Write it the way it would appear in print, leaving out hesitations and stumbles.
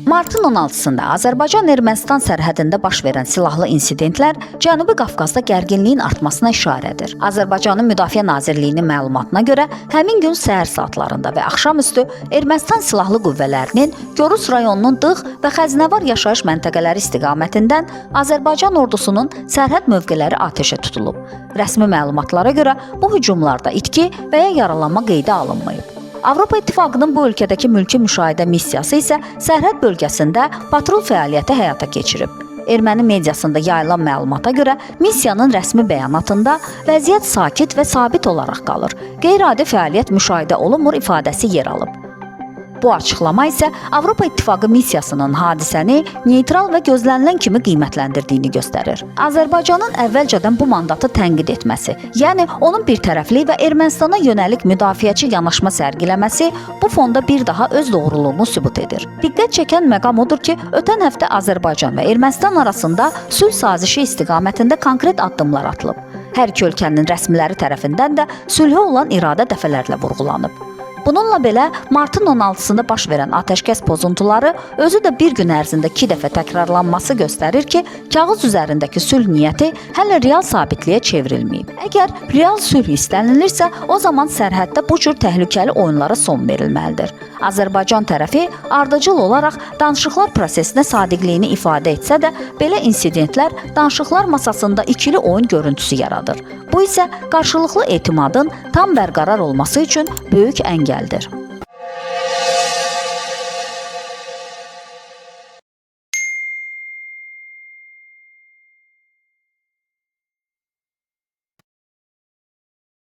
Martın 16-sında Azərbaycan-Ermənistan sərhədində baş verən silahlı insidentlər Cənubi Qafqazda gərginliyin artmasına işarədir. Azərbaycanın Müdafiə Nazirliyinin məlumatına görə, həmin gün səhər saatlarında və axşamüstü Ermənistan silahlı qüvvələrinin Gorus rayonunun Dığ və Xəzinəvar yaşayış məntəqələri istiqamətindən Azərbaycan ordusunun sərhəd mövqeləri atəşə tutulub. Rəsmi məlumatlara görə bu hücumlarda itki və ya yaralanma qeydə alınmayıb. Avropa İttifaqının bu ölkədəki mülki müşahidə missiyası isə sərhəd bölgəsində patrul fəaliyyəti həyata keçirib. Erməni mediasında yayılan məlumata görə missiyanın rəsmi bəyanatında vəziyyət sakit və sabit olaraq qalır. Qeyri-adi fəaliyyət müşahidə olunmur ifadəsi yer alıb. Bu açıqlama isə Avropa İttifaqı missiyasının hadisəni neytral və gözlənilən kimi qiymətləndirdiyini göstərir. Azərbaycanın əvvəlcədən bu mandatı tənqid etməsi, yəni onun birtərəfli və Ermənistana yönəlik müdafiəçi yanaşma sərgiləməsi bu fonda bir daha öz doğruluğunu sübut edir. Diqqət çəkən məqam odur ki, ötən həftə Azərbaycan və Ermənistan arasında sülh sazişi istiqamətində konkret addımlar atılıb. Hər iki ölkənin rəsmiləri tərəfindən də sülhə olan iradə dəfələrlə vurğulanıb. Bununla belə, martın 16-sında baş verən atəşkəs pozuntuları özü də bir gün ərzində 2 dəfə təkrarlanması göstərir ki, kağız üzərindəki sülh niyyəti hələ real sabitliyə çevrilməyib. Əgər real sülh istənilirsə, o zaman sərhəddə bu cür təhlükəli oyunlara son verilməlidir. Azərbaycan tərəfi ardıcıl olaraq danışıqlar prosesinə sadiqliyini ifadə etsə də, belə insidentlər danışıqlar masasında ikili oyun görüntüsü yaradır. Bu isə qarşılıqlı etimadın tam bərqərar olması üçün böyük əngəldir.